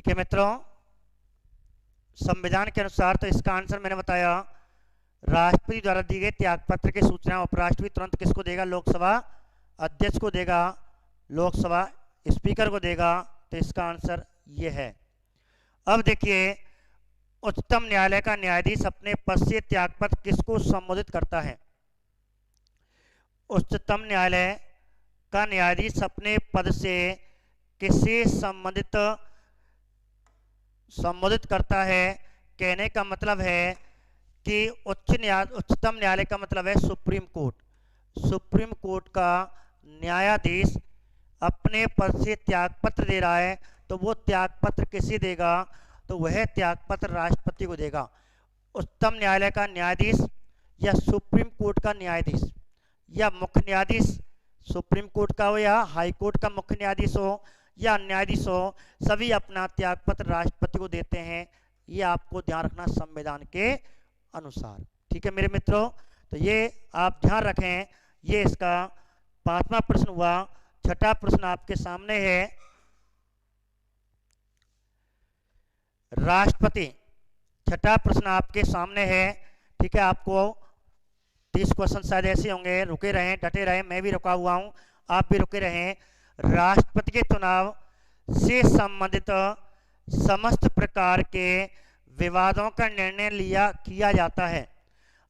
ठीक है मित्रों, संविधान के अनुसार तो इसका आंसर मैंने बताया, राष्ट्रपति द्वारा दी गई त्यागपत्र की सूचना उपराष्ट्रपति तुरंत किसको देगा? लोकसभा अध्यक्ष को देगा, लोकसभा स्पीकर को देगा। तो इसका आंसर ये है। अब देखिए, उच्चतम न्यायालय का न्यायाधीश अपने पद से त्यागपत्र किसको संबोधित करता है? उच्चतम न्यायालय का न्यायाधीश अपने पद से किसे संबोधित करता है? कहने का मतलब है कि उच्चतम न्यायालय का मतलब है सुप्रीम कोर्ट। सुप्रीम कोर्ट का न्यायाधीश अपने पद से त्यागपत्र दे रहा है, तो वो त्यागपत्र किसे देगा? तो वह त्यागपत्र राष्ट्रपति को देगा। उच्चतम न्यायालय का न्यायाधीश या सुप्रीम कोर्ट का न्यायाधीश या मुख्य न्यायाधीश, सुप्रीम कोर्ट का हो या हाई कोर्ट का मुख्य न्यायाधीश हो या न्यायाधीश हो, सभी अपना त्यागपत्र राष्ट्रपति को देते हैं। ये आपको ध्यान रखना संविधान के अनुसार। ठीक है मेरे मित्रों, तो ये आप ध्यान रखें। ये इसका 5वां प्रश्न हुआ। 6ठा प्रश्न आपके सामने है। राष्ट्रपति, 6ठा प्रश्न आपके सामने है। ठीक है, आपको 30 क्वेश्चन शायद ऐसे होंगे। रुके रहें, डटे रहें, मैं भी रुका हुआ हूं, आप भी रुके रहें। राष्ट्रपति के चुनाव से संबंधित समस्त प्रकार के विवादों का निर्णय किया जाता है।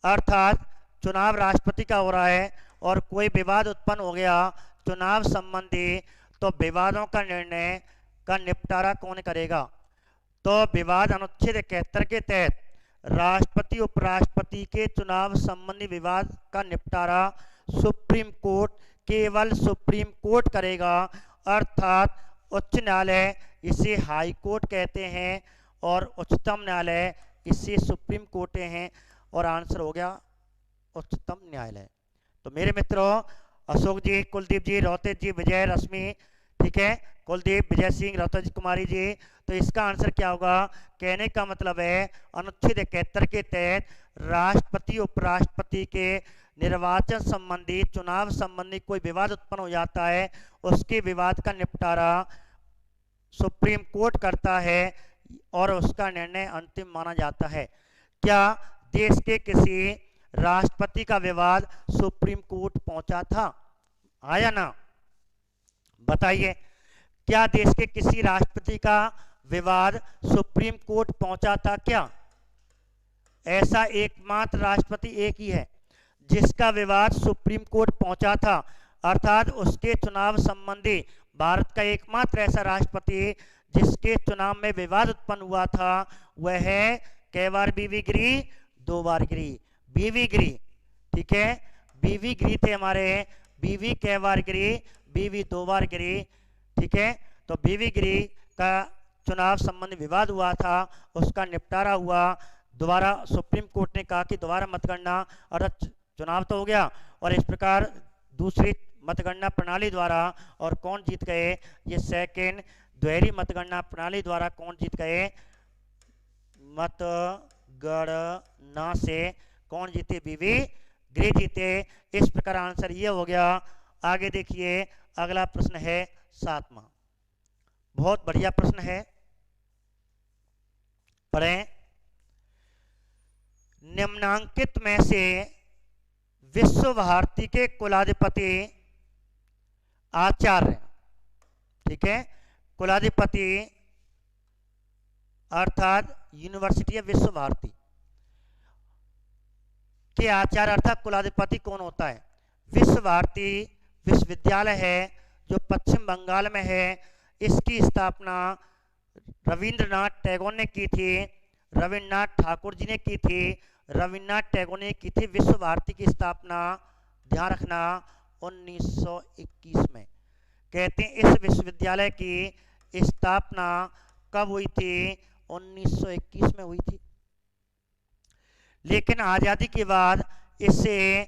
अर्थात चुनाव राष्ट्रपति का हो रहा है और कोई विवाद उत्पन्न हो गया चुनाव संबंधी, तो विवादों का निर्णय का निपटारा कौन करेगा? तो विवाद अनुच्छेद 71 के तहत राष्ट्रपति उपराष्ट्रपति के चुनाव संबंधी विवाद का निपटारा सुप्रीम कोर्ट, केवल सुप्रीम कोर्ट करेगा। अर्थात उच्च न्यायालय इसे हाई कोर्ट कहते हैं और उच्चतम न्यायालय इसे सुप्रीम कोर्ट हैं। और आंसर हो गया उच्चतम न्यायालय। तो मेरे मित्रों, अशोक जी, कुलदीप जी, रोहित जी, विजय, रश्मि, ठीक है, कुलदीप, विजय सिंह, रोहित कुमारी जी, तो इसका आंसर क्या होगा? कहने का मतलब है अनुच्छेद 71 के तहत राष्ट्रपति उपराष्ट्रपति के निर्वाचन संबंधी, चुनाव संबंधी कोई विवाद उत्पन्न हो जाता है, उसके विवाद का निपटारा सुप्रीम कोर्ट करता है और उसका निर्णय अंतिम माना जाता है। क्या देश के किसी राष्ट्रपति का विवाद सुप्रीम कोर्ट पहुंचा था? आया ना? बताइए, क्या देश के किसी राष्ट्रपति का विवाद सुप्रीम कोर्ट पहुंचा था क्या? ऐसा एकमात्र राष्ट्रपति एक ही है जिसका विवाद सुप्रीम कोर्ट पहुंचा था। अर्थात उसके चुनाव संबंधी भारत का एकमात्र ऐसा राष्ट्रपति जिसके चुनाव में विवाद उत्पन्न हुआ था, वह है कै बार बीवी गिरी? 2 बार गिरी, बीवी गिरी। ठीक है, बीवी गिरी थे हमारे, बीवी कै बार गिरी? बीवी 2 बार गिरी। ठीक है, तो बीवी गिरी का चुनाव संबंधी विवाद हुआ था, उसका निपटारा हुआ। दोबारा सुप्रीम कोर्ट ने कहा कि दोबारा मतगणना, और चुनाव तो हो गया, और इस प्रकार दूसरी मतगणना प्रणाली द्वारा, और कौन जीत गए? ये सेकेंड द्वैरी मतगणना प्रणाली द्वारा कौन जीत गए? मतगणना से कौन जीते? बीवी गिरी जीते। इस प्रकार आंसर ये हो गया। आगे देखिए, अगला प्रश्न है 7वां। बहुत बढ़िया प्रश्न है, पढ़ें। निम्नांकित में से विश्व भारती के कुलाधिपति आचार्य, ठीक है, कुलाधिपति अर्थात यूनिवर्सिटी ऑफ विश्व भारती के आचार्य अर्थात कुलाधिपति कौन होता है? विश्व भारती विश्वविद्यालय है जो पश्चिम बंगाल में है। इसकी स्थापना रविंद्रनाथ टैगोर ने की थी, रविन्द्रनाथ ठाकुर जी ने की थी, रविन्द्रनाथ टैगोर ने की थी विश्व भारती की स्थापना, ध्यान रखना, 1921 में। कहते हैं इस विश्वविद्यालय की स्थापना कब हुई थी? 1921 में हुई थी। लेकिन आजादी के बाद इसे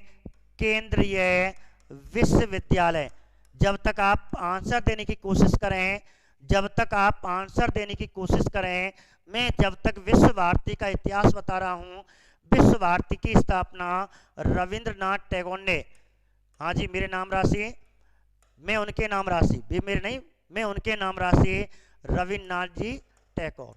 केंद्रीय विश्वविद्यालय, जब तक आप आंसर देने की कोशिश करें, जब तक आप आंसर देने की कोशिश करें, मैं जब तक विश्व भारती का इतिहास बता रहा हूं। विश्व भारती की स्थापना रविंद्रनाथ टैगोर ने, हाँ जी, मेरे नाम राशि, मैं उनके नाम राशि, भी मेरे नहीं, मैं उनके नाम राशि रविन्द्रनाथ जी टैगोर।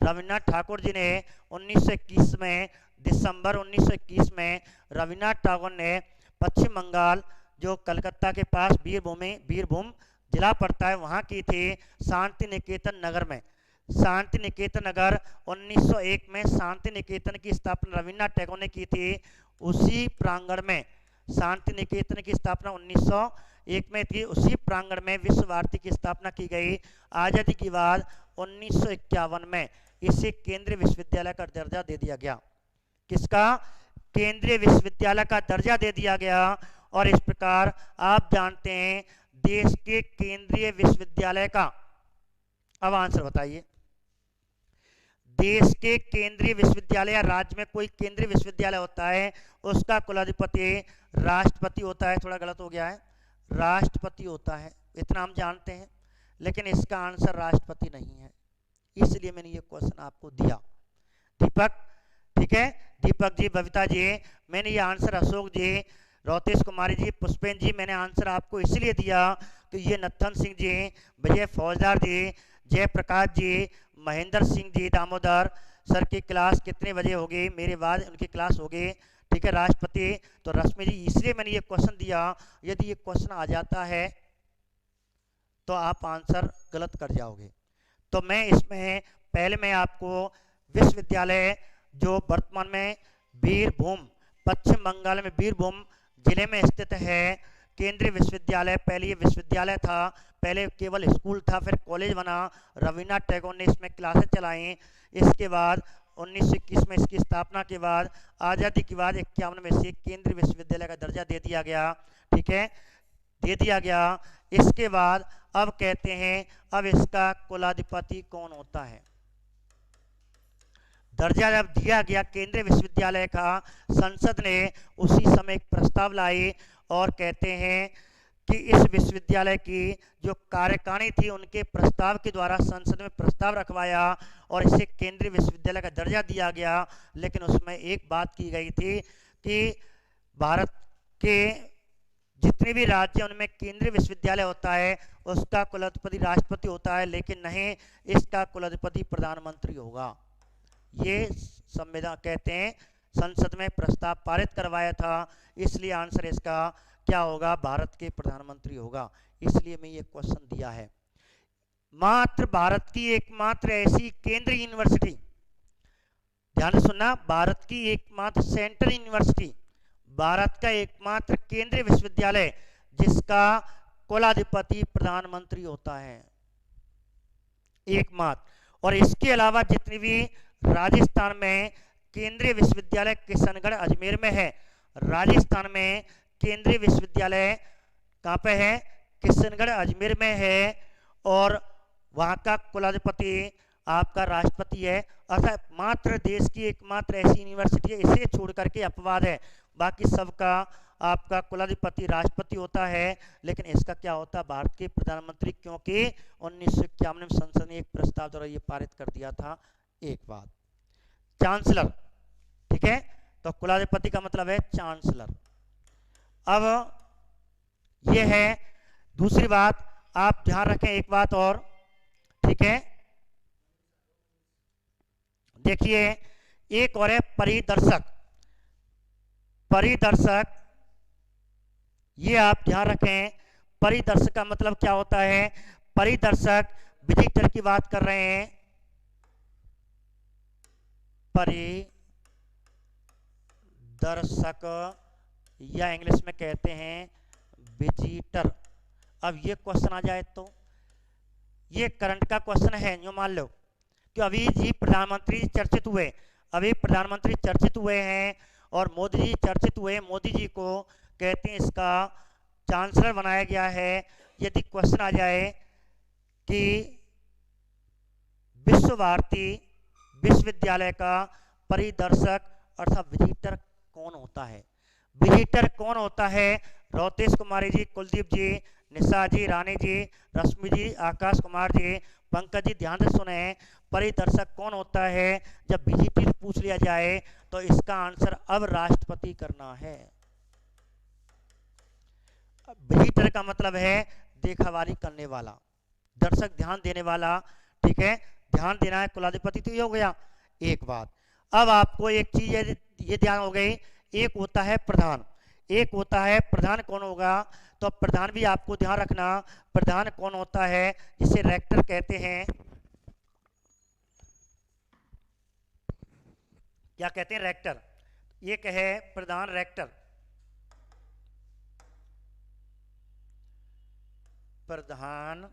रविन्द्रनाथ ठाकुर जी ने 1921 में, दिसंबर 1921 में रविन्द्रनाथ टैगोर ने पश्चिम बंगाल, जो कलकत्ता के पास बीरभूम जिला पड़ता है, वहाँ की थी शांति निकेतन नगर में। शांति निकेतन नगर 1901 में शांति निकेतन की स्थापना रविन्द्रनाथ टैगोर ने की थी। उसी प्रांगण में शांति निकेतन की स्थापना 1901 में थी। उसी प्रांगण में विश्व भारती की स्थापना की गई। आज़ादी के बाद 1951 में इसे केंद्रीय विश्वविद्यालय का दर्जा दे दिया गया। किसका? केंद्रीय विश्वविद्यालय का दर्जा दे दिया गया। और इस प्रकार आप जानते हैं देश के केंद्रीय विश्वविद्यालय का, अब आंसर बताइए, देश के केंद्रीय विश्वविद्यालय या राज्य में कोई केंद्रीय विश्वविद्यालय होता है, उसका कुलाधिपति राष्ट्रपति होता है। थोड़ा गलत हो गया है, राष्ट्रपति होता है, इतना हम जानते हैं, लेकिन इसका आंसर राष्ट्रपति नहीं है, इसलिए मैंने ये क्वेश्चन आपको दिया। दीपक, ठीक है, दीपक जी, बबीता जी, मैंने ये आंसर, अशोक जी, रोतेश कुमारी जी, पुष्पेन जी, मैंने आंसर आपको इसलिए दिया कि ये नत्थन सिंह जी, विजय फौजदार जी, जयप्रकाश जी, महेंद्र सिंह जी दामोदर सर की क्लास कितने बजे होगी, मेरे बाद उनकी क्लास होगी, ठीक है, राष्ट्रपति। तो रश्मि जी, इसलिए मैंने ये क्वेश्चन दिया। यदि ये क्वेश्चन आ जाता है तो आप आंसर गलत कर जाओगे। तो मैं इसमें पहले मैं आपको विश्वविद्यालय जो वर्तमान में बीरभूम, पश्चिम बंगाल में बीरभूम जिले में स्थित है, केंद्रीय विश्वविद्यालय, पहले ये विश्वविद्यालय था, पहले केवल स्कूल था, फिर कॉलेज बना, रविन्द्रनाथ टैगोर ने इसमें क्लासेस चलाई। इसके बाद 1921 में इसकी स्थापना के बाद आज़ादी के बाद 51 में से केंद्रीय विश्वविद्यालय का दर्जा दे दिया गया, ठीक है, दे दिया गया। इसके बाद अब कहते हैं अब इसका कुलाधिपति कौन होता है। दर्जा जब दिया गया केंद्रीय विश्वविद्यालय का, संसद ने उसी समय एक प्रस्ताव लाई और कहते हैं कि इस विश्वविद्यालय की जो कार्यकारिणी थी उनके प्रस्ताव के द्वारा संसद में प्रस्ताव रखवाया और इसे केंद्रीय विश्वविद्यालय का दर्जा दिया गया। लेकिन उसमें एक बात की गई थी कि भारत के जितने भी राज्य उनमें केंद्रीय विश्वविद्यालय होता है उसका कुलाधिपति राष्ट्रपति होता है, लेकिन नहीं, इसका कुलाधिपति प्रधानमंत्री होगा। ये संविधान कहते हैं संसद में प्रस्ताव पारित करवाया था, इसलिए आंसर इसका क्या होगा, भारत के प्रधानमंत्री होगा। इसलिए मैं ये क्वेश्चन दिया है। मात्र भारत की एकमात्र ऐसी केंद्रीय यूनिवर्सिटी, ध्यान से सुनना, भारत की एकमात्र सेंट्रल यूनिवर्सिटी, भारत का एकमात्र केंद्रीय विश्वविद्यालय जिसका कुलाधिपति प्रधानमंत्री होता है, एकमात्र। और इसके अलावा जितनी भी राजस्थान में केंद्रीय विश्वविद्यालय किशनगढ़ अजमेर में है, राजस्थान में केंद्रीय विश्वविद्यालय कहाँ पे है, किशनगढ़ अजमेर में है, और वहाँ का कुलाधिपति आपका राष्ट्रपति है। अर्थात मात्र देश की एकमात्र ऐसी यूनिवर्सिटी है, इसे छोड़ करके अपवाद है, बाकी सबका आपका कुलाधिपति राष्ट्रपति होता है, लेकिन इसका क्या होता है, भारत के प्रधानमंत्री, क्योंकि 1951 में संसद ने एक प्रस्ताव द्वारा ये पारित कर दिया था। एक बात, चांसलर, ठीक है, तो कुलाधिपति का मतलब है चांसलर। अब यह है दूसरी बात, आप ध्यान रखें एक बात और, ठीक है, देखिए एक और है परिदर्शक। परिदर्शक, ये आप ध्यान रखें, परिदर्शक का मतलब क्या होता है। परिदर्शक, विजिटर की बात कर रहे हैं, परिदर्शक या इंग्लिश में कहते हैं विजिटर। अब ये क्वेश्चन आ जाए तो ये करंट का क्वेश्चन है, जो मान लो कि अभी जी प्रधानमंत्री चर्चित हुए, अभी प्रधानमंत्री चर्चित हुए हैं और मोदी जी चर्चित हुए, मोदी जी को कहते हैं इसका चांसलर बनाया गया है। यदि क्वेश्चन आ जाए कि विश्व भारती विश्वविद्यालय का परिदर्शक अर्थात विजिटर कौन होता है, विजिटर कौन होता है, रोतेश कुमारी जी, कुलदीप जी, निशा जी, रानी जी, रश्मि जी, आकाश कुमार जी, पंकज जी, ध्यान से सुने, परिदर्शक कौन होता है। जब विजिटर पूछ लिया जाए तो इसका आंसर अब राष्ट्रपति करना है। विजिटर का मतलब है देखावारी करने वाला, दर्शक ध्यान देने वाला, ठीक है, ध्यान देना है, कुलाधिपति तो ये हो गया एक बात। अब आपको एक चीज ये ध्यान हो गई, एक होता है प्रधान, एक होता है प्रधान। कौन होगा? तो प्रधान भी आपको ध्यान रखना, प्रधान कौन होता है? जिसे रेक्टर कहते हैं। क्या कहते हैं? रेक्टर। एक है प्रधान रेक्टर, प्रधान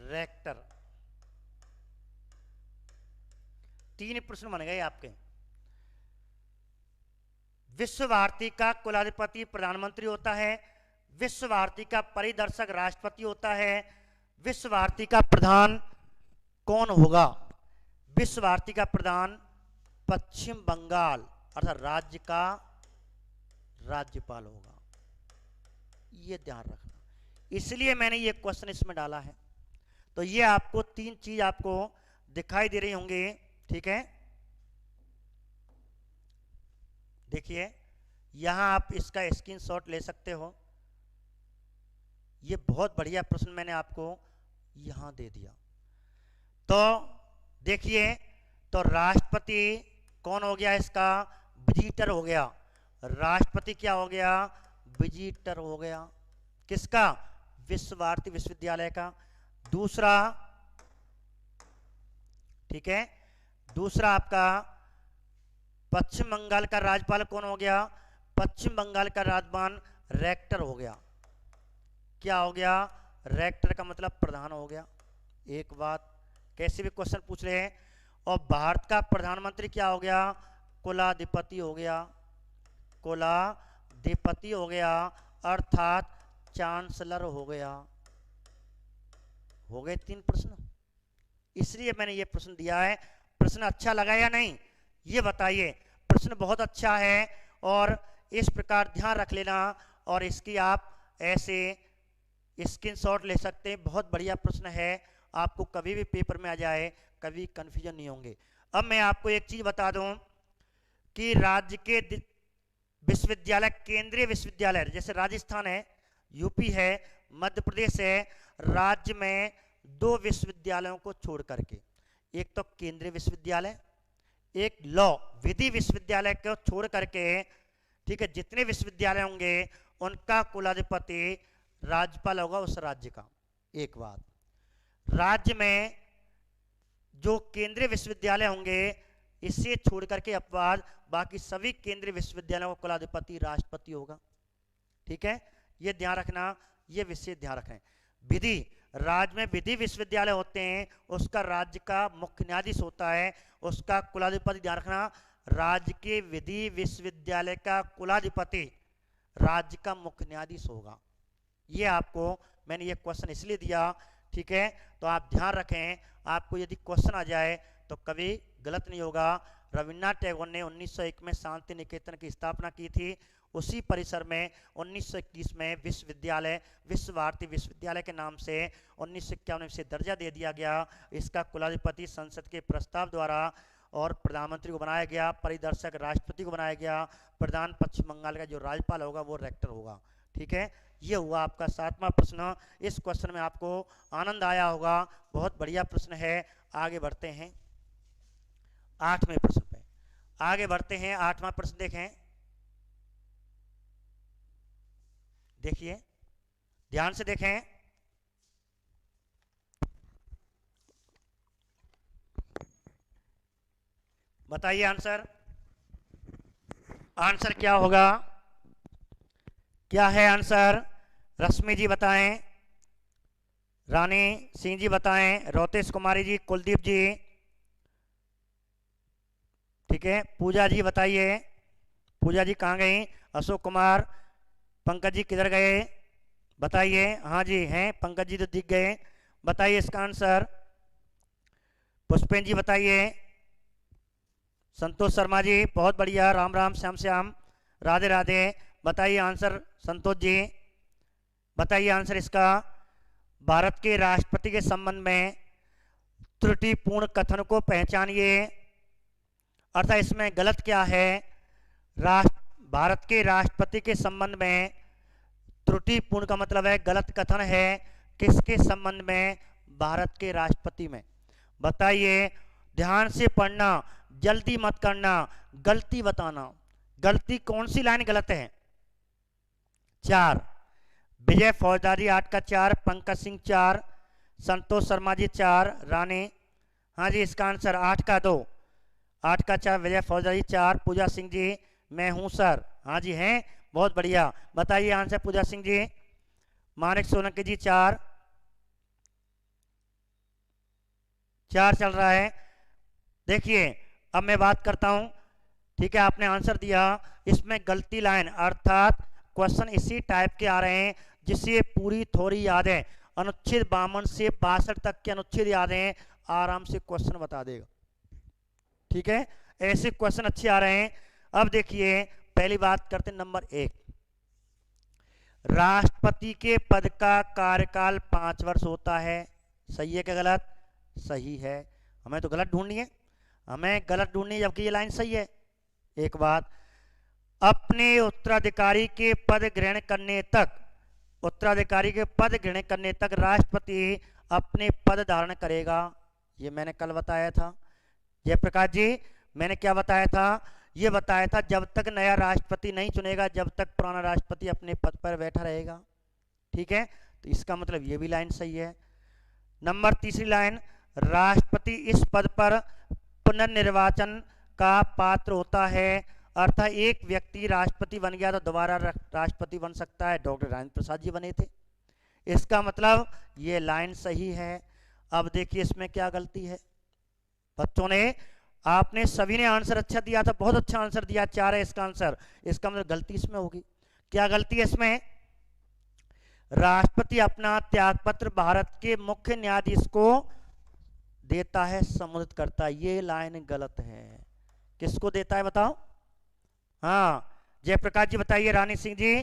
रेक्टर। 3 प्रश्न बन गए आपके। विश्व भारती का कुलाधिपति प्रधानमंत्री होता है, विश्व भारती का परिदर्शक राष्ट्रपति होता है, विश्व भारती का प्रधान कौन होगा? विश्व भारती का प्रधान पश्चिम बंगाल अर्थात राज्य का राज्यपाल होगा, ये ध्यान रखना। इसलिए मैंने ये क्वेश्चन इसमें डाला है। तो ये आपको 3 चीज आपको दिखाई दे रही होंगी, ठीक है। देखिए यहां आप इसका स्क्रीनशॉट ले सकते हो। ये बहुत बढ़िया प्रश्न मैंने आपको यहां दे दिया। तो देखिए, तो राष्ट्रपति कौन हो गया? इसका विजिटर हो गया। राष्ट्रपति क्या हो गया? विजिटर हो गया। किसका? विश्व भारती विश्वविद्यालय का। दूसरा, ठीक है, दूसरा आपका पश्चिम बंगाल का राज्यपाल कौन हो गया? पश्चिम बंगाल का राज्यपाल रेक्टर हो गया। क्या हो गया? रेक्टर का मतलब प्रधान हो गया। एक बात, कैसे भी क्वेश्चन पूछ रहे हैं। और भारत का प्रधानमंत्री क्या हो गया? कुलाधिपति हो गया, कुलाधिपति हो गया अर्थात चांसलर हो गया। हो गए 3 प्रश्न। इसलिए मैंने ये प्रश्न दिया है। प्रश्न अच्छा लगा या नहीं ये बताइए। प्रश्न बहुत अच्छा है और इस प्रकार ध्यान रख लेना और इसकी आप ऐसे स्क्रीनशॉट ले सकते हैं। बहुत बढ़िया प्रश्न है, आपको कभी भी पेपर में आ जाए कभी कंफ्यूजन नहीं होंगे। अब मैं आपको एक चीज बता दूं कि राज्य के विश्वविद्यालय, केंद्रीय विश्वविद्यालय, जैसे राजस्थान है, यूपी है, मध्य प्रदेश है, राज्य में 2 विश्वविद्यालयों को छोड़ करके, एक तो केंद्रीय विश्वविद्यालय, एक लॉ विधि विश्वविद्यालय को छोड़ करके, ठीक है, जितने विश्वविद्यालय होंगे उनका कुलाधिपति राज्यपाल होगा उस राज्य का। एक बात, राज्य में जो केंद्रीय विश्वविद्यालय होंगे इसे छोड़ करके अपवाद बाकी सभी केंद्रीय विश्वविद्यालयों का कुलाधिपति राष्ट्रपति होगा। ठीक है, ये ध्यान रखना, ये विषय ध्यान रखें। विधि, राज्य में विधि विश्वविद्यालय होते हैं, उसका राज्य का मुख्य न्यायाधीश होता है, उसका कुलाधिपति ध्यान रखना, राज्य के विधि विश्वविद्यालय का कुलाधिपति राज्य का मुख्य न्यायाधीश होगा। ये आपको मैंने ये क्वेश्चन इसलिए दिया, ठीक है, तो आप ध्यान रखें, आपको यदि क्वेश्चन आ जाए तो कभी गलत नहीं होगा। रविन्द्रनाथ टैगोर ने 1901 में शांति निकेतन की स्थापना की थी। उसी परिसर में 1921 में विश्वविद्यालय विश्व भारती विश्वविद्यालय के नाम से 1951 में इसे दर्जा दे दिया गया। इसका कुलाधिपति संसद के प्रस्ताव द्वारा और प्रधानमंत्री को बनाया गया, परिदर्शक राष्ट्रपति को बनाया गया, प्रधान पश्चिम बंगाल का जो राज्यपाल होगा वो रेक्टर होगा। ठीक है, ये हुआ आपका 7वां प्रश्न। इस क्वेश्चन में आपको आनंद आया होगा, बहुत बढ़िया प्रश्न है। आगे बढ़ते हैं 8वें प्रश्न पे। आगे बढ़ते हैं 8वां प्रश्न देखें, देखिए ध्यान से देखें। बताइए आंसर, आंसर क्या होगा? क्या है आंसर? रश्मि जी बताएं, रानी सिंह जी बताएं, रोतेश कुमारी जी, कुलदीप जी, ठीक है, पूजा जी बताइए। पूजा जी कहाँ गई? अशोक कुमार, पंकज जी किधर गए? बताइए। हाँ जी हैं, पंकज जी तो दिख गए। बताइए इसका आंसर। पुष्पेन जी बताइए। संतोष शर्मा जी बहुत बढ़िया, राम राम, श्याम श्याम, राधे राधे। बताइए आंसर संतोष जी, बताइए आंसर इसका। भारत के राष्ट्रपति के संबंध में त्रुटिपूर्ण कथन को पहचानिए, अर्थात इसमें गलत क्या है? भारत के राष्ट्रपति के संबंध में त्रुटिपूर्ण का मतलब है गलत कथन है। किसके संबंध में? भारत के राष्ट्रपति में। बताइए, ध्यान से पढ़ना, जल्दी मत करना, गलती बताना। गलती कौन सी लाइन गलत है? 4। विजय फौजदारी 8 का 4, पंकज सिंह 4, संतोष शर्मा जी 4, रानी, हाँ जी इसका आंसर 8 का 2, 8 का 4 विजय फौजदारी 4, पूजा सिंह जी मैं हूं सर, हाँ जी हैं, बहुत बढ़िया। बताइए आंसर पूजा सिंह जी। मानिक सोलंकी जी 4 चल रहा है। देखिए अब मैं बात करता हूं, ठीक है, आपने आंसर दिया, इसमें गलती लाइन अर्थात क्वेश्चन इसी टाइप के आ रहे हैं जिससे पूरी थोड़ी याद है। अनुच्छेद 52 से 62 तक के अनुच्छेद याद हैं, आराम से क्वेश्चन बता देगा। ठीक है, ऐसे क्वेश्चन अच्छे आ रहे हैं। अब देखिए पहली बात करते हैं नंबर 1, राष्ट्रपति के पद का कार्यकाल 5 वर्ष होता है। सही है क्या गलत? सही है। हमें तो गलत ढूंढनी है, हमें गलत ढूंढनी है, जबकि ये लाइन सही है। एक बात, अपने उत्तराधिकारी के पद ग्रहण करने तक, उत्तराधिकारी के पद ग्रहण करने तक राष्ट्रपति अपने पद धारण करेगा। ये मैंने कल बताया था जयप्रकाश जी, मैंने क्या बताया था? ये बताया था जब तक नया राष्ट्रपति नहीं चुनेगा, जब तक पुराना राष्ट्रपति अपने पद पर बैठा रहेगा। ठीक है, तो इसका मतलब ये भी लाइन सही है। नंबर तीसरी लाइन, राष्ट्रपति इस पद पर पुनर्निर्वाचन का पात्र होता है। अर्थात एक व्यक्ति राष्ट्रपति बन गया तो दोबारा राष्ट्रपति बन सकता है। डॉक्टर राजेंद्र प्रसाद जी बने थे। इसका मतलब ये लाइन सही है। अब देखिए इसमें क्या गलती है बच्चों ने, आपने सभी ने आंसर अच्छा दिया था, बहुत अच्छा आंसर दिया, 4 है इसका आंसर। इसका मतलब गलती इसमें होगी। क्या गलती है इसमें? राष्ट्रपति अपना त्यागपत्र भारत के मुख्य न्यायाधीश को देता है, संबोधित करता है। ये लाइन गलत है। किसको देता है बताओ? हाँ जयप्रकाश जी बताइए। रानी सिंह जी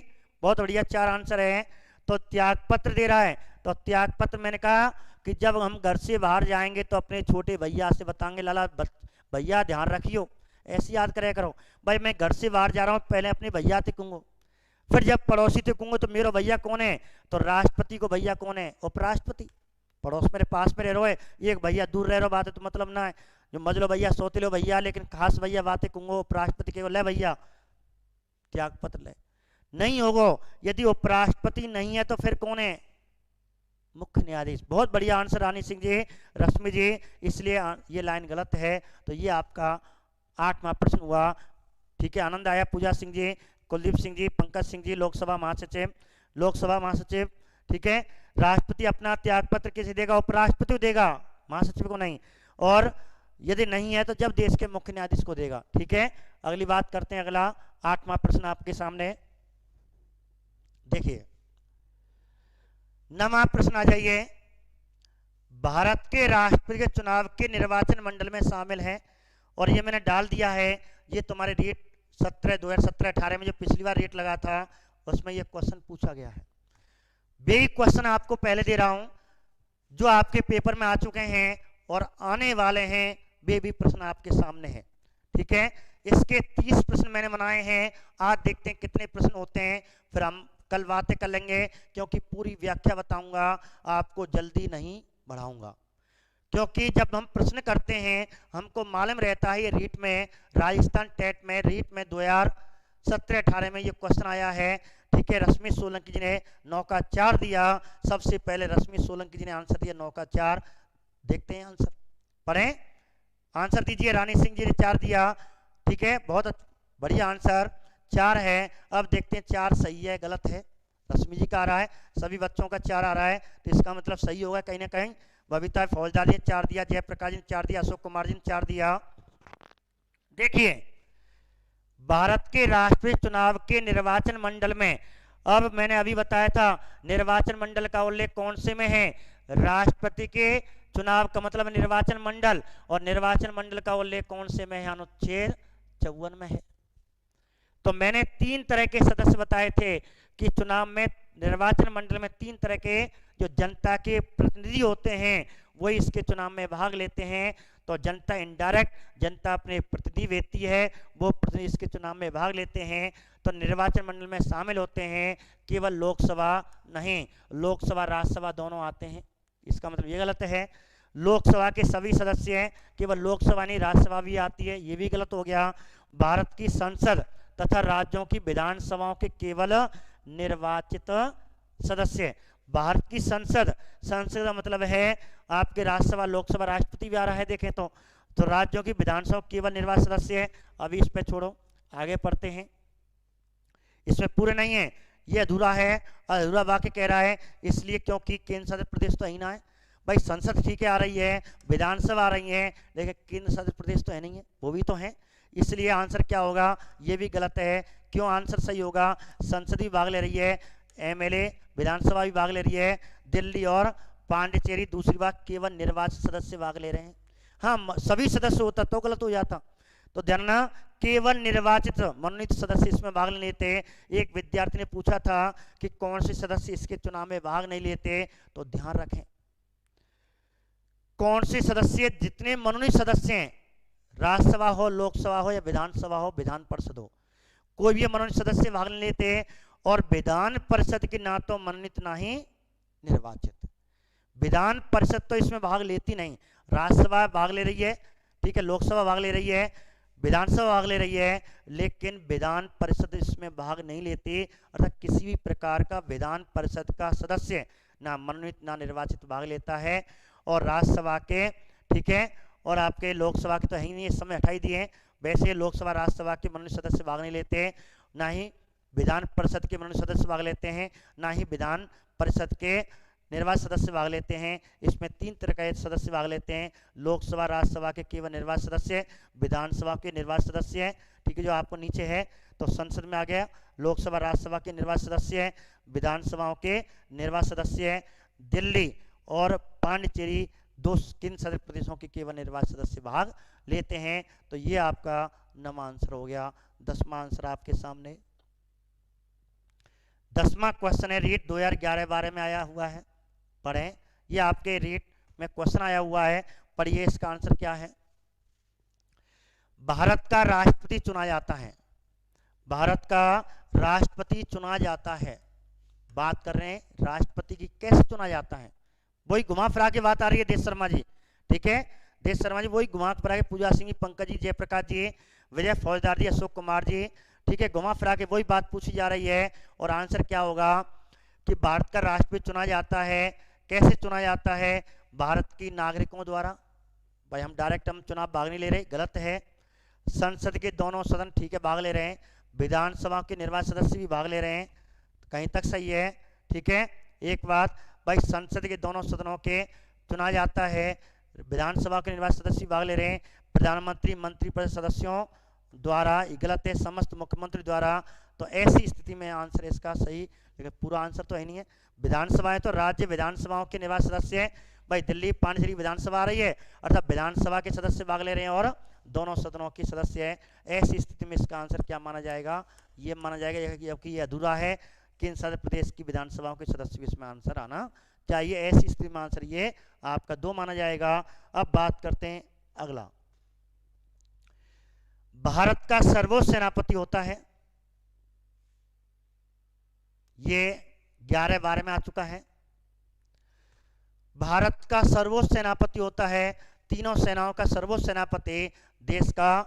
बहुत बढ़िया, 4 आंसर है। तो त्यागपत्र दे रहा है, तो त्यागपत्र मैंने कहा कि जब हम घर से बाहर जाएंगे तो अपने छोटे भैया से बताएंगे, लाला भैया ध्यान रखियो, ऐसे याद करे करो। भाई मैं घर से बाहर जा रहा हूँ, पहले अपने भैया से कहूंगा, फिर जब पड़ोसी से कहूंगा तो मेरा भैया कौन है? तो राष्ट्रपति को भैया कौन है? उपराष्ट्रपति। पड़ोस मेरे पास में रह रहे, एक भैया दूर रह रहे, बात है तो मतलब ना है। जो मजलो भैया सोते लो भैया, लेकिन खास भैया बातें कहूंगा उपराष्ट्रपति के ले भैया त्यागपत्र ले, नहीं होगा। यदि उपराष्ट्रपति नहीं है तो फिर कौन है? मुख्य न्यायाधीश। बहुत बढ़िया आंसर रानी सिंह जी, रश्मि जी, इसलिए ये लाइन गलत है। तो ये आपका 8वां प्रश्न हुआ। ठीक है, आनंद आया? पूजा सिंह जी, कुलदीप सिंह जी, पंकज सिंह जी, लोकसभा महासचिव। ठीक है, राष्ट्रपति अपना त्यागपत्र किसे देगा? उपराष्ट्रपति को देगा, महासचिव को नहीं। और यदि नहीं है तो जब देश के मुख्य न्यायाधीश को देगा। ठीक है, अगली बात करते हैं। अगला 8वां प्रश्न आपके सामने देखिए, 9वां प्रश्न आ जाइए। भारत के राष्ट्रपति के चुनाव के निर्वाचन मंडल में शामिल है, और ये मैंने डाल दिया है, ये तुम्हारे रेट 2017-18 में जो पिछली बार रेट लगा था उसमें ये क्वेश्चन पूछा गया है। वे क्वेश्चन आपको पहले दे रहा हूं जो आपके पेपर में आ चुके हैं और आने वाले हैं, वे भी प्रश्न आपके सामने हैं। ठीक है, इसके 30 प्रश्न मैंने बनाए हैं। आज देखते हैं कितने प्रश्न होते हैं, फिर हम कल बातें कर लेंगे, क्योंकि पूरी व्याख्या बताऊंगा, आपको जल्दी नहीं बढ़ाऊंगा। क्योंकि जब हम प्रश्न करते हैं हमको मालूम रहता है, ये रीट में, राजस्थान टेट में, रीट में 2017-18 में ये क्वेश्चन आया है। ठीक है, रश्मि सोलंकी जी ने 9 का 4 दिया। सबसे पहले रश्मि सोलंकी जी ने आंसर दिया 9 का 4। देखते हैं आंसर, पढ़ें, आंसर दीजिए। रानी सिंह जी ने 4 दिया। ठीक है, बहुत बढ़िया आंसर 4 है। अब देखते हैं 4 सही है गलत है। रश्मि जी का आ रहा है, सभी बच्चों का 4 आ रहा है, तो इसका मतलब सही होगा कहीं ना कहीं। बबीता फौजदारी ने 4 दिया, जयप्रकाश जी ने 4 दिया, अशोक कुमार जी ने 4 दिया। देखिए, भारत के राष्ट्रीय चुनाव के निर्वाचन मंडल में, अब मैंने अभी बताया था निर्वाचन मंडल का उल्लेख कौन से में है? राष्ट्रपति के चुनाव का मतलब निर्वाचन मंडल, और निर्वाचन मंडल का उल्लेख कौन से में है? अनुच्छेद 54 में है। तो मैंने 3 तरह के सदस्य बताए थे कि चुनाव में, निर्वाचन मंडल में 3 तरह के जो जनता के प्रतिनिधि होते हैं वही इसके चुनाव में भाग लेते हैं। तो जनता इनडायरेक्ट, जनता अपने प्रतिनिधि भेजती है, वो प्रतिनिधि इसके चुनाव में भाग लेते हैं। तो निर्वाचन मंडल में शामिल होते हैं, केवल लोकसभा नहीं, लोकसभा राज्यसभा दोनों आते हैं इसका मतलब ये गलत है। लोकसभा के सभी सदस्य हैं, केवल लोकसभा नहीं राज्यसभा भी आती है, ये भी गलत हो गया। भारत की संसद तथा राज्यों की विधानसभाओं के केवल निर्वाचित सदस्य। भारत की संसद, संसद का मतलब है आपके राज्यसभा लोकसभा राष्ट्रपति भी आ रहा है देखें तो राज्यों की विधानसभा केवल निर्वाचित सदस्य है। अभी इस पे छोड़ो, आगे पढ़ते हैं। इसमें पूरे नहीं है, ये अधूरा है, अधूरा वाक्य कह रहा है इसलिए क्योंकि केंद्र शासित प्रदेश तो ही ना है भाई। संसद ठीक है आ रही है, विधानसभा आ रही है, लेकिन केंद्र शासित प्रदेश तो है नहीं है, वो भी तो है। इसलिए आंसर क्या होगा, ये भी गलत है। क्यों आंसर सही होगा, संसद भी भाग ले रही है, एमएलए विधानसभा भी भाग ले रही है, दिल्ली और पांडिचेरी दूसरी बात केवल निर्वाचित सदस्य भाग ले रहे हैं। हाँ सभी सदस्य होता तो गलत हो जाता। तो ध्यान रखना, केवल निर्वाचित मनोनीत सदस्य इसमें भाग नहीं लेते। एक विद्यार्थी ने पूछा था कि कौन से सदस्य इसके चुनाव में भाग नहीं लेते, तो ध्यान रखें कौन से सदस्य, जितने मनोनीत सदस्य हैं, राज्यसभा हो, लोकसभा हो या विधानसभा हो, विधान परिषद हो, कोई भी मनोनीत सदस्य भाग नहीं लेते। और विधान परिषद की ना तो मनोनीत ना ही निर्वाचित, विधान परिषद तो इसमें भाग लेती नहीं। राज्यसभा भाग ले रही है, ठीक है, लोकसभा भाग ले रही है, विधानसभा भाग ले रही है, लेकिन विधान परिषद इसमें भाग नहीं लेती। अर्थात किसी भी प्रकार का विधान परिषद का सदस्य ना मनोनीत ना निर्वाचित भाग लेता है। और राज्यसभा के, ठीक है, और आपके लोकसभा के तो है ही नहीं, इस समय हटाई दिए हैं। वैसे लोकसभा राज्यसभा के मनोनीत सदस्य भाग नहीं लेते, ना ही विधान परिषद के मनोनीत सदस्य भाग लेते हैं, ना ही विधान परिषद के निर्वाचित सदस्य भाग लेते हैं। इसमें 3 तरह के सदस्य भाग लेते हैं, लोकसभा राज्यसभा के केवल निर्वाचित सदस्य, विधानसभा के निर्वाचित सदस्य, ठीक है, जो आपको नीचे है। तो संसद में आ गया लोकसभा राज्यसभा के निर्वाचित सदस्य, विधानसभाओं के निर्वाचित सदस्य, दिल्ली और पांडिचेरी दो केंद्र शासित प्रदेशों के केवल निर्वाचित सदस्य भाग लेते हैं। तो ये आपका 9वां आंसर हो गया। 10वां आंसर आपके सामने। 10वां क्वेश्चन है, रीट 2011-12 में आया हुआ है, पढ़ें। ये आपके रीट में क्वेश्चन आया हुआ है, पढ़िए इसका आंसर क्या है। भारत का राष्ट्रपति चुना जाता है, भारत का राष्ट्रपति चुना जाता है। बात कर रहे हैं राष्ट्रपति की कैसे चुना जाता है, वही घुमा फिरा के बात आ रही है देश शर्मा जी, ठीक है, देश शर्मा जी वही घुमा फिरा के, पूजा सिंह जी, पंकज जी, जयप्रकाश जी, विजय फौजदार जी, अशोक कुमार जी, ठीक है, घुमा फिरा के वही बात पूछी जा रही है। और आंसर क्या होगा कि भारत का राष्ट्रपति चुना जाता है, कैसे चुना जाता है, भारत की नागरिकों द्वारा। भाई हम डायरेक्ट हम चुनाव भाग नहीं ले रहे, गलत है। संसद के दोनों सदन, ठीक है, भाग ले रहे हैं, विधानसभा के निर्वाचित सदस्य भी भाग ले रहे हैं, कहीं तक सही है, ठीक है। एक बात भाई, संसद के दोनों सदनों के चुना जाता है, विधानसभा के निर्वाचित सदस्य भाग ले रहे हैं, प्रधानमंत्री मंत्रिपरिषद सदस्यों द्वारा, गलत है, समस्त मुख्यमंत्री द्वारा। तो ऐसी स्थिति में आंसर इसका सही, लेकिन पूरा आंसर तो है नहीं है। विधानसभाएं तो राज्य विधानसभाओं के निर्वाचित सदस्य हैं, भाई दिल्ली पांडिचेरी विधानसभा आ रही है, अर्थात विधानसभा के सदस्य भाग ले रहे हैं और दोनों सदनों के सदस्य है। ऐसी स्थिति में इसका आंसर क्या माना जाएगा, ये माना जाएगा जबकि ये अधूरा है, केंद्र शासित प्रदेश की विधानसभाओं के सदस्य भी इसमें आंसर आना चाहिए। ऐसी स्थिति में आंसर ये आपका 2 माना जाएगा। अब बात करते हैं अगला, भारत का सर्वोच्च सेनापति होता है, ये 11-12 में आ चुका है। भारत का सर्वोच्च सेनापति होता है, तीनों सेनाओं का सर्वोच्च सेनापति देश का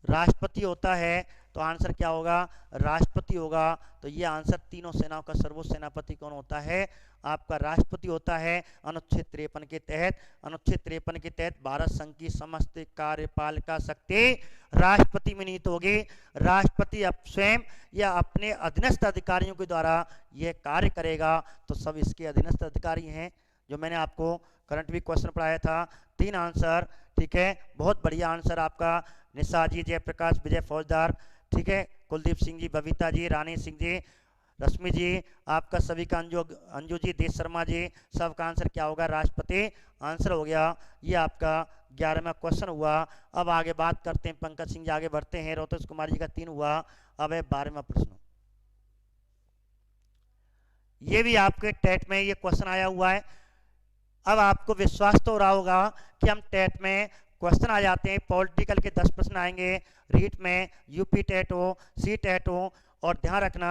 राष्ट्रपति होता है। तो आंसर क्या होगा, राष्ट्रपति होगा। तो ये आंसर, तीनों सेनाओं का सर्वोच्च सेनापति कौन होता है, आपका राष्ट्रपति होता है। अनुच्छेद 53 के तहत, अनुच्छेद 53 के तहत भारत संघ की समस्त कार्यपालिका शक्ति राष्ट्रपति में निहित होगी। राष्ट्रपति स्वयं या अपने अधीनस्थ अधिकारियों के द्वारा यह कार्य करेगा। तो सब इसके अधीनस्थ अधिकारी हैं, जो मैंने आपको करंट वीक क्वेश्चन पढ़ाया था। 3 आंसर, ठीक है, बहुत बढ़िया आंसर आपका। निशा जी, जयप्रकाश, विजय फौजदार, ठीक है, कुलदीप सिंह जी, बबीता जी, रानी सिंह जी, रश्मि जी, आपका सभी का अंजू जी, देश शर्मा जी, सबका आंसर क्या होगा, राष्ट्रपति आंसर हो गया। ये आपका 11वां क्वेश्चन हुआ। अब आगे बात करते हैं, पंकज सिंह जी आगे बढ़ते हैं। रोहतेश कुमार जी का 3 हुआ। अब है 12वां प्रश्न, ये भी आपके टेट में ये क्वेश्चन आया हुआ है। अब आपको विश्वास तो हो रहा होगा कि हम टेट में क्वेश्चन आ जाते हैं, पॉलिटिकल के 10 प्रश्न आएंगे, रीट में यूपी टेट हो, सी टेट हो। और ध्यान रखना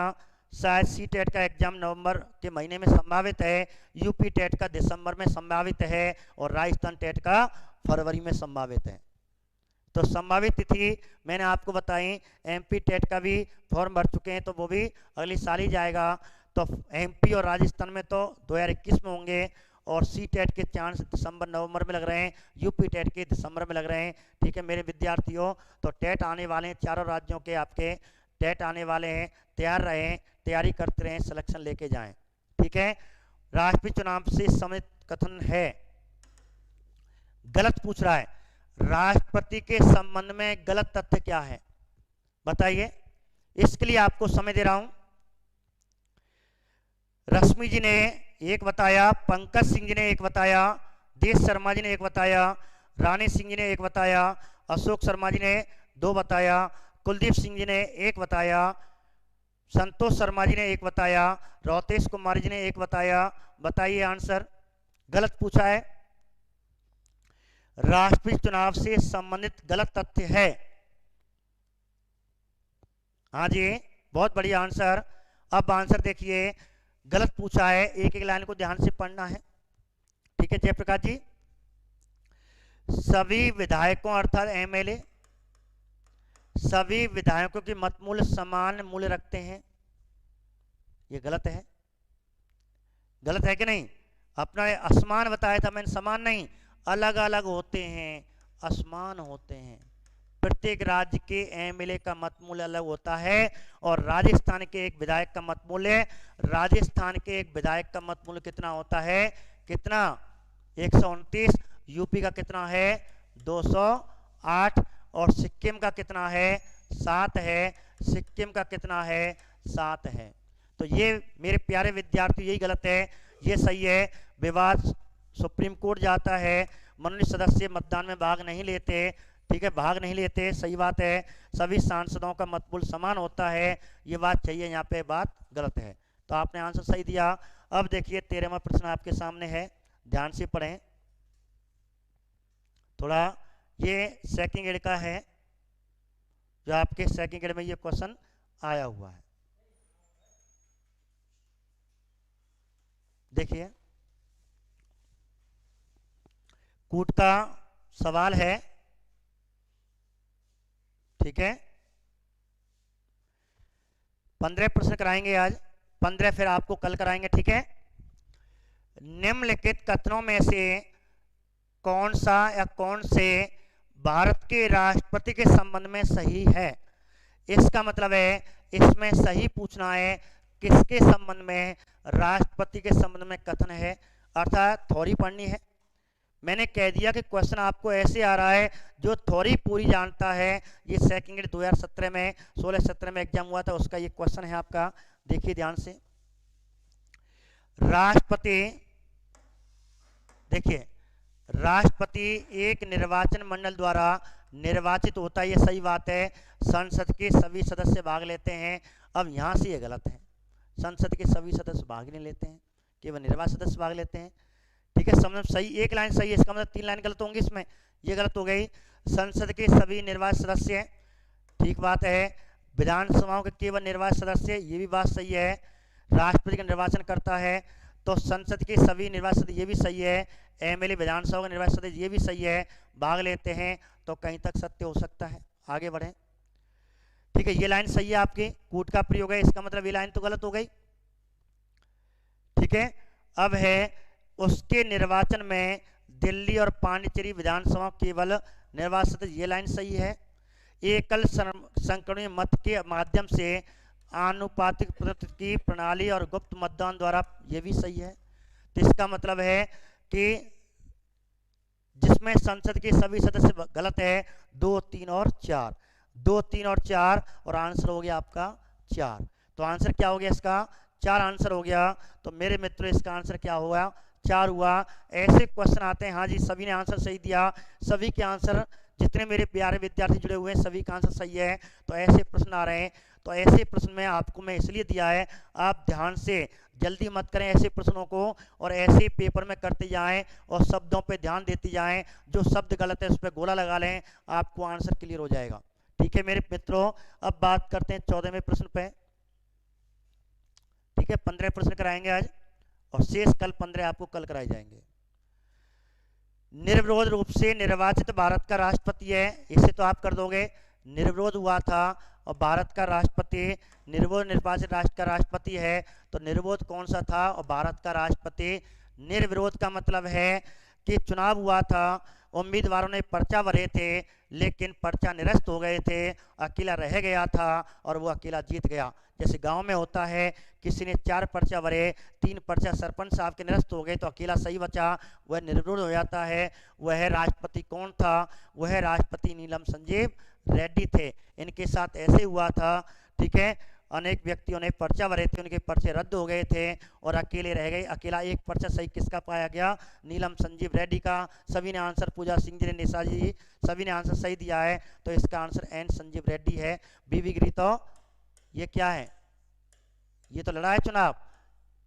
शायद सी टेट का एग्जाम नवंबर के महीने में संभावित है, यूपी टेट का दिसंबर में संभावित है और राजस्थान टेट का फरवरी में संभावित है। तो संभावित तिथि मैंने आपको बताई। एमपी टेट का भी फॉर्म भर चुके हैं तो वो भी अगली साल ही जाएगा। तो एमपी और राजस्थान में तो 2021 में होंगे और सी टेट के चांस दिसंबर नवंबर में लग रहे हैं, यूपी टेट के दिसंबर में लग रहे हैं। ठीक है मेरे विद्यार्थियों, तो टेट आने वाले हैं, चारों राज्यों के आपके टेट आने वाले हैं, तैयार रहें, तैयारी करते रहें, सिलेक्शन लेके जाएं। ठीक है, राष्ट्रपति चुनाव से संबंधित कथन है, गलत पूछ रहा है। राष्ट्रपति के संबंध में गलत तथ्य क्या है बताइए, इसके लिए आपको समय दे रहा हूं। रश्मि जी ने एक बताया, पंकज सिंह जी ने एक बताया, देश शर्मा जी ने एक बताया, रानी सिंह जी ने एक बताया, अशोक शर्मा जी ने 2 बताया, कुलदीप सिंह जी ने एक बताया, संतोष शर्मा जी ने एक बताया, रोहतेश कुमार जी ने एक बताया। बताइए आंसर। गलत पूछा है, राष्ट्रपति चुनाव से संबंधित गलत तथ्य है। हाँ जी, बहुत बढ़िया आंसर। अब आंसर देखिए, गलत पूछा है, एक एक लाइन को ध्यान से पढ़ना है। ठीक है जयप्रकाश जी, सभी विधायकों अर्थात एमएलए सभी विधायकों की मत मूल्य समान मूल्य रखते हैं, ये गलत है। गलत है कि नहीं? अपना असमान बताया था मैंने, समान नहीं, अलग अलग होते हैं, असमान होते हैं। प्रत्येक राज्य के एमएलए का मत मूल्य अलग होता है और राजस्थान के एक विधायक का मत मूल्य, राजस्थान के एक विधायक का मत मूल्य कितना होता है? कितना? 129। यूपी का कितना है? 208। और सिक्किम का कितना है? 7 है। सिक्किम का कितना है? 7 है। तो ये मेरे प्यारे विद्यार्थी यही गलत है, ये सही है। विवाद सुप्रीम कोर्ट जाता है, मनोनीत सदस्य मतदान में भाग नहीं लेते। ठीक है, भाग नहीं लेते, सही बात है। सभी सांसदों का मत मूल्य समान होता है, ये बात चाहिए, यहाँ पे बात गलत है। तो आपने आंसर सही दिया। अब देखिए 13वां प्रश्न आपके सामने है, ध्यान से पढ़ें थोड़ा। ये सेकंड ग्रेड का है, जो आपके सेकंड ग्रेड में ये क्वेश्चन आया हुआ है। देखिए कूट का सवाल है। ठीक है, 15 प्रश्न कराएंगे आज, 15 फिर आपको कल कराएंगे। ठीक है, निम्नलिखित कथनों में से कौन सा या कौन से भारत के राष्ट्रपति के संबंध में सही है? इसका मतलब है इसमें सही पूछना है, किसके संबंध में? राष्ट्रपति के संबंध में कथन है, अर्थात थ्योरी पढ़नी है। मैंने कह दिया कि क्वेश्चन आपको ऐसे आ रहा है जो थ्योरी पूरी जानता है। ये सेकंड ग्रेड 2017 में 16-17 में एग्जाम हुआ था, उसका ये क्वेश्चन है आपका। देखिए ध्यान से, राष्ट्रपति, देखिए राष्ट्रपति एक निर्वाचन मंडल द्वारा निर्वाचित होता है, ये सही बात है। संसद के सभी सदस्य भाग लेते हैं। अब यहाँ से ये गलत है, संसद के सभी सदस्य भाग नहीं लेते हैं, केवल निर्वाचित सदस्य भाग लेते हैं। ठीक है, समझ सही, एक लाइन सही है, इसका मतलब 3 लाइन गलत होंगी इसमें, ये गलत हो गई। संसद के सभी निर्वाचित सदस्य, ठीक बात है। विधानसभाओं के केवल निर्वाचित सदस्य, ये भी बात सही है। राष्ट्रपति का निर्वाचन करता है, तो संसद के सभी निर्वाचित सदस्य, ये भी सही है। एमएलए विधानसभा के निर्वाचित सदस्य, ये भी सही है, भाग लेते हैं। तो कहीं तक सत्य हो सकता है, आगे बढ़े। ठीक है, ये लाइन सही है आपकी, कूट का प्रयोग है, इसका मतलब ये लाइन तो गलत हो गई। ठीक है, अब है उसके निर्वाचन में दिल्ली और पांडिचेरी विधानसभा केवल निर्वाचित, ये लाइन सही है। एकल संक्रमणीय मत के माध्यम से आनुपातिक प्रतिशत की प्रणाली और गुप्त मतदान द्वारा, ये भी सही है। तो इसका मतलब है कि जिसमें संसद के सभी सदस्य, गलत है। 2, 3 और 4, 2, 3 और 4, और आंसर हो गया आपका 4। तो आंसर क्या हो गया इसका? 4 आंसर हो गया। तो मेरे मित्रों इसका आंसर क्या हुआ? 4 हुआ। ऐसे क्वेश्चन आते हैं, हाँ जी सभी ने आंसर सही दिया, सभी के आंसर, जितने मेरे प्यारे विद्यार्थी जुड़े हुए हैं सभी का आंसर सही है। तो ऐसे प्रश्न आ रहे हैं, तो ऐसे प्रश्न में आपको मैं इसलिए दिया है, आप ध्यान से, जल्दी मत करें ऐसे प्रश्नों को, और ऐसे पेपर में करते जाएं और शब्दों पे ध्यान देते जाएं। जो शब्द गलत है उस पर गोला लगा लें, आपको आंसर क्लियर हो जाएगा। ठीक है मेरे मित्रों, अब बात करते हैं 14वें प्रश्न पे। है, 15 प्रश्न कराएंगे आज और शेष कल 15 आपको कल कराए जाएंगे। निर्विरोध रूप से निर्वाचित भारत का राष्ट्रपति है, इसे तो आप कर दोगे। निर्विरोध हुआ था और भारत का राष्ट्रपति निर्विरोध निर्वाचित राष्ट्र का राष्ट्रपति है, तो निर्विरोध कौन सा था और भारत का राष्ट्रपति। निर्विरोध का मतलब है कि चुनाव हुआ था, उम्मीदवारों ने पर्चा भरे थे लेकिन पर्चा निरस्त हो गए थे, अकेला रह गया था और वो अकेला जीत गया। जैसे गांव में होता है, किसी ने 4 पर्चा भरे, 3 पर्चा सरपंच साहब के निरस्त हो गए तो अकेला सही बचा, वह निर्विरोध हो जाता है। वह राष्ट्रपति कौन था, वह राष्ट्रपति नीलम संजीव रेड्डी थे। इनके साथ ऐसे हुआ था, ठीक है, अनेक व्यक्तियों ने पर्चा भरे थे, उनके पर्चे रद्द हो गए थे और अकेले रह गए। अकेला एक पर्चा सही किसका पाया गया, नीलम संजीव रेड्डी का। सभी ने आंसर, पूजा सिंह जी ने, निशा जी, सभी ने आंसर सही दिया है, तो इसका आंसर एन संजीव रेड्डी है। बीवी गिरी तो ये क्या है, ये तो लड़ा है चुनाव,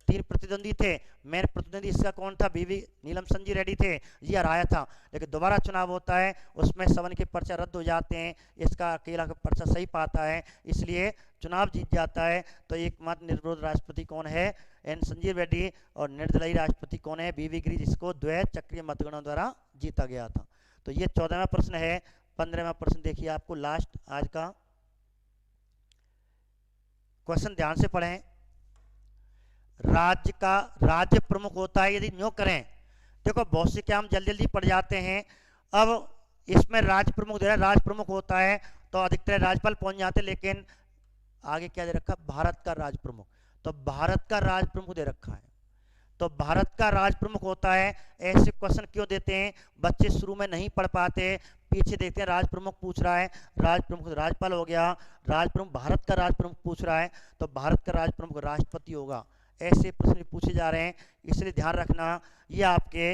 3 प्रतिद्वंदी थे, मेन प्रतिद्वंदी इसका कौन था, बीवी नीलम संजीव रेड्डी थे, ये हराया था। लेकिन दोबारा चुनाव होता है, उसमें सबन के पर्चा रद्द हो जाते हैं, इसका अकेला का पर्चा सही पाता है, इसलिए चुनाव जीत जाता है। तो एकमात्र निर्विरोध राष्ट्रपति कौन है, एन संजीव रेड्डी। और निर्दलीय राष्ट्रपति कौन है, बीवी गिरी, जिसको द्वैत चक्रीय मतगणना द्वारा जीता गया था। तो ये 14वां प्रश्न है। 15वां प्रश्न देखिए आपको लास्ट आज का क्वेश्चन, ध्यान से पढ़ें। राज्य प्रमुख होता है, यदि न्यों करें, देखो बहुत से क्या हम जल्दी जल्दी पढ़ जाते हैं। अब इसमें राज्य प्रमुख दे रहा है, राज्य प्रमुख होता है तो अधिकतर राज्यपाल पहुंच जाते, लेकिन आगे क्या दे रखा, भारत का राज्य प्रमुख, तो भारत का राज्य प्रमुख दे रखा है, तो भारत का राज्य प्रमुख होता है। ऐसे क्वेश्चन क्यों देते हैं, बच्चे शुरू में नहीं पढ़ पाते, पीछे देखते हैं राज्य प्रमुख पूछ रहा है, राज्य प्रमुख राज्यपाल हो गया, राज्य प्रमुख भारत का राज्य प्रमुख पूछ रहा है, तो भारत का राज्य प्रमुख राष्ट्रपति होगा। ऐसे प्रश्न पूछे जा रहे हैं, इसलिए ध्यान रखना ये आपके